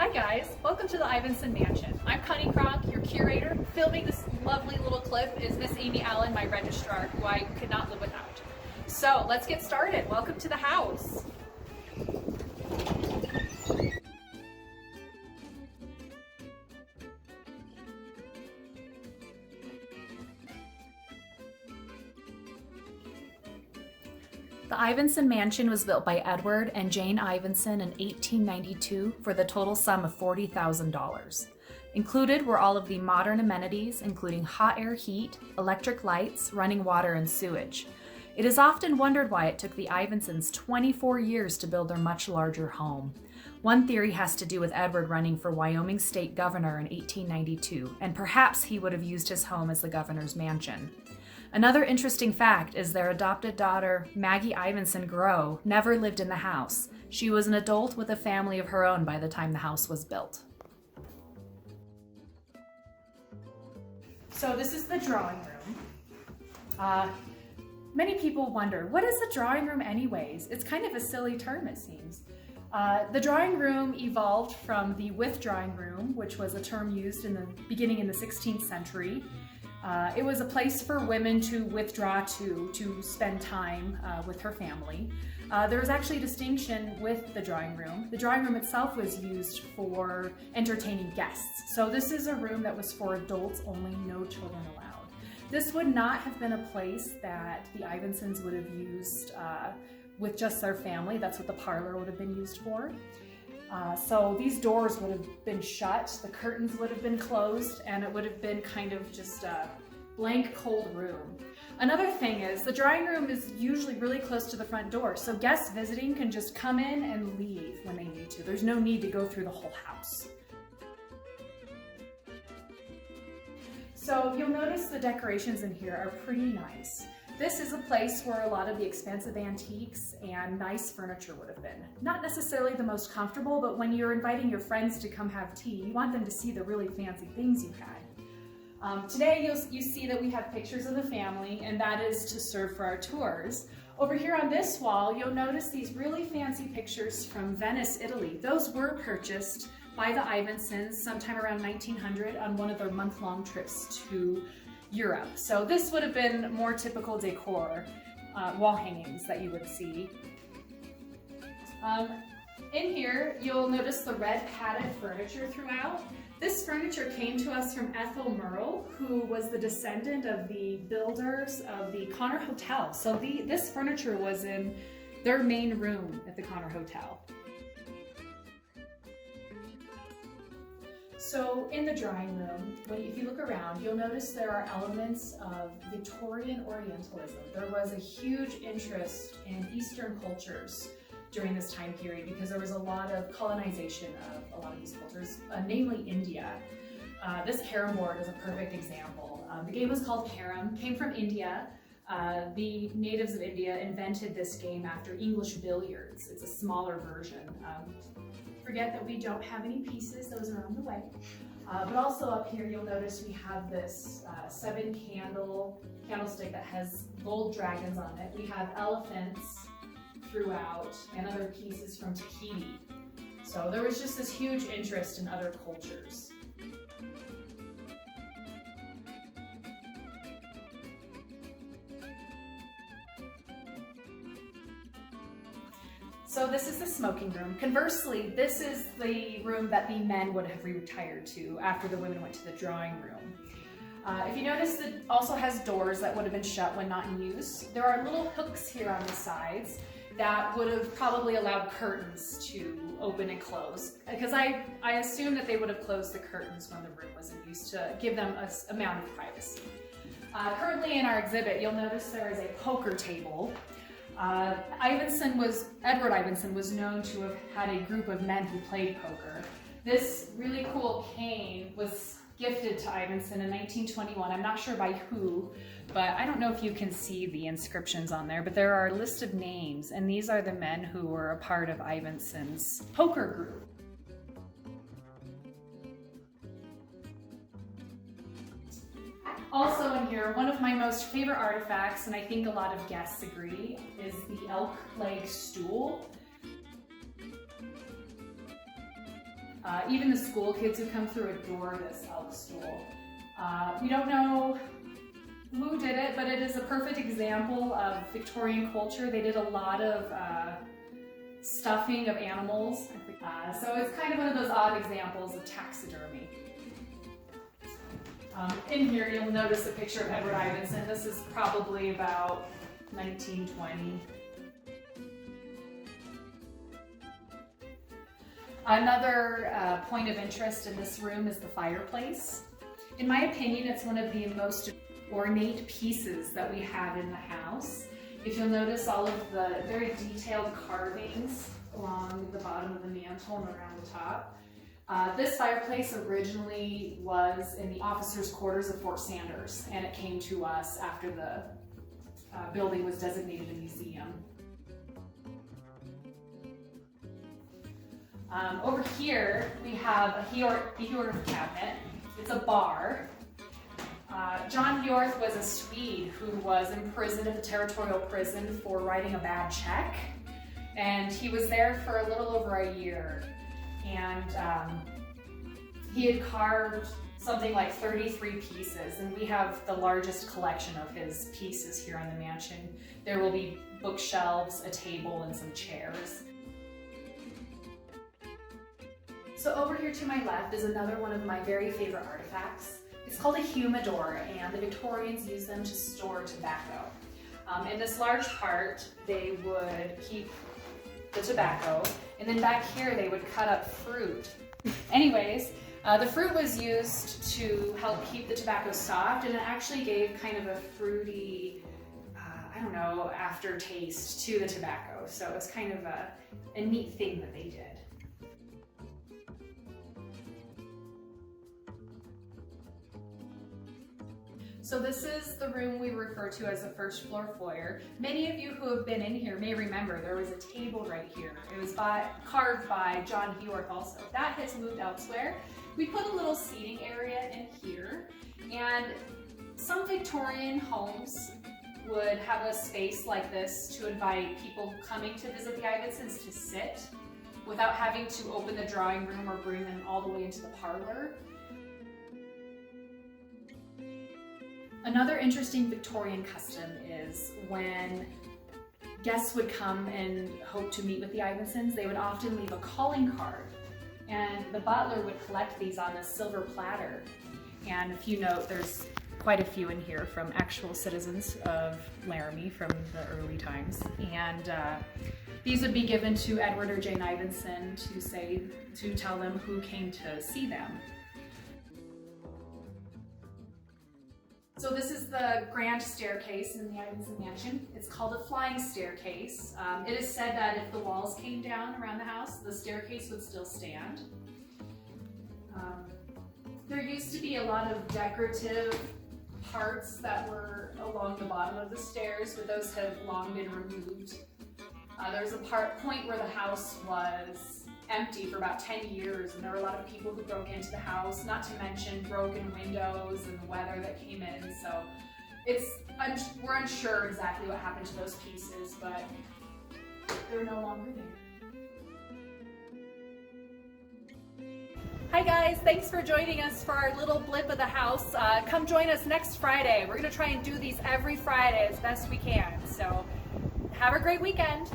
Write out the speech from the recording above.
Hi guys, welcome to the Ivinson Mansion. I'm Konnie Cronk, your curator. Filming this lovely little clip is Miss Amy Allen, my registrar, who I could not live without. So let's get started. Welcome to the house. The Ivinson Mansion was built by Edward and Jane Ivinson in 1892 for the total sum of $40,000. Included were all of the modern amenities, including hot air heat, electric lights, running water, and sewage. It is often wondered why it took the Ivinsons 24 years to build their much larger home. One theory has to do with Edward running for Wyoming state governor in 1892, and perhaps he would have used his home as the governor's mansion. Another interesting fact is their adopted daughter, Maggie Ivinson Grow, never lived in the house. She was an adult with a family of her own by the time the house was built. So this is the drawing room. Many people wonder, what is a drawing room anyways? It's kind of a silly term, it seems. The drawing room evolved from the withdrawing room, which was a term used beginning in the 16th century. It was a place for women to withdraw to spend time with her family. There was actually a distinction with the drawing room. The drawing room itself was used for entertaining guests. So this is a room that was for adults only, no children allowed. This would not have been a place that the Ivinsons would have used with just their family. That's what the parlor would have been used for. So these doors would have been shut, the curtains would have been closed, and it would have been kind of just a blank, cold room. Another thing is the drawing room is usually really close to the front door, so guests visiting can just come in and leave when they need to. There's no need to go through the whole house. So you'll notice the decorations in here are pretty nice. This is a place where a lot of the expensive antiques and nice furniture would have been. Not necessarily the most comfortable, but when you're inviting your friends to come have tea, you want them to see the really fancy things you had. Today you see that we have pictures of the family, and that is to serve for our tours. Over here on this wall, you'll notice these really fancy pictures from Venice, Italy. Those were purchased by the Ivinsons sometime around 1900 on one of their month-long trips to Europe. So this would have been more typical decor, wall hangings that you would see. In here, you'll notice the red padded furniture throughout. This furniture came to us from Ethel Merle, who was the descendant of the builders of the Connor Hotel. So this furniture was in their main room at the Connor Hotel. So in the drawing room, if you look around, you'll notice there are elements of Victorian Orientalism. There was a huge interest in Eastern cultures during this time period because there was a lot of colonization of a lot of these cultures, namely India. This carom board is a perfect example. The game was called carom, came from India. The natives of India invented this game after English billiards. It's a smaller version. Forget that we don't have any pieces, those are on the way. But also up here you'll notice we have this 7-candlestick that has gold dragons on it. We have elephants throughout and other pieces from Tahiti. So there was just this huge interest in other cultures. So this is the smoking room. Conversely, this is the room that the men would have retired to after the women went to the drawing room. If you notice, it also has doors that would have been shut when not in use. There are little hooks here on the sides that would have probably allowed curtains to open and close, because I assume that they would have closed the curtains when the room was in use to give them an amount of privacy. Currently in our exhibit, you'll notice there is a poker table. Edward Ivinson was known to have had a group of men who played poker. This really cool cane was gifted to Ivinson in 1921. I'm not sure by who, but I don't know if you can see the inscriptions on there, but there are a list of names, and these are the men who were a part of Ivinson's poker group. Also in here, one of my most favorite artifacts, and I think a lot of guests agree, is the elk leg stool. Even the school kids who come through adore this elk stool. We don't know who did it, but it is a perfect example of Victorian culture. They did a lot of stuffing of animals. So it's kind of one of those odd examples of taxidermy. In here you'll notice a picture of Edward Ivinson. This is probably about 1920. Another point of interest in this room is the fireplace. In my opinion, it's one of the most ornate pieces that we have in the house. If you'll notice all of the very detailed carvings along the bottom of the mantle and around the top. This fireplace originally was in the officers' quarters of Fort Sanders, and it came to us after the building was designated a museum. Over here, we have a Hjorth cabinet. It's a bar. John Hjorth was a Swede who was imprisoned at the territorial prison for writing a bad check. And he was there for a little over a year. And he had carved something like 33 pieces. And we have the largest collection of his pieces here in the mansion. There will be bookshelves, a table, and some chairs. So over here to my left is another one of my very favorite artifacts. It's called a humidor, and the Victorians used them to store tobacco. In this large part, they would keep the tobacco, and then back here they would cut up fruit. Anyways, the fruit was used to help keep the tobacco soft, and it actually gave kind of a fruity, I don't know, aftertaste to the tobacco. So it's kind of a neat thing that they did. So this is the room we refer to as the first floor foyer. Many of you who have been in here may remember there was a table right here. It was carved by John Hjorth also. That has moved elsewhere. We put a little seating area in here, and some Victorian homes would have a space like this to invite people coming to visit the Ivinsons to sit without having to open the drawing room or bring them all the way into the parlor. Another interesting Victorian custom is when guests would come and hope to meet with the Ivinsons, they would often leave a calling card, and the butler would collect these on a silver platter. And if you note, there's quite a few in here from actual citizens of Laramie from the early times. And these would be given to Edward or Jane Ivinson to tell them who came to see them. So this is the grand staircase in the Ivinson mansion. It's called a flying staircase. It is said that if the walls came down around the house, the staircase would still stand. There used to be a lot of decorative parts that were along the bottom of the stairs, but those have long been removed. There was a point where the house was empty for about 10 years, and there were a lot of people who broke into the house, not to mention broken windows and the weather that came in. So we're unsure exactly what happened to those pieces, but they're no longer there. Hi guys, thanks for joining us for our little blip of the house. Come join us next Friday. We're gonna try and do these every Friday as best we can. So have a great weekend.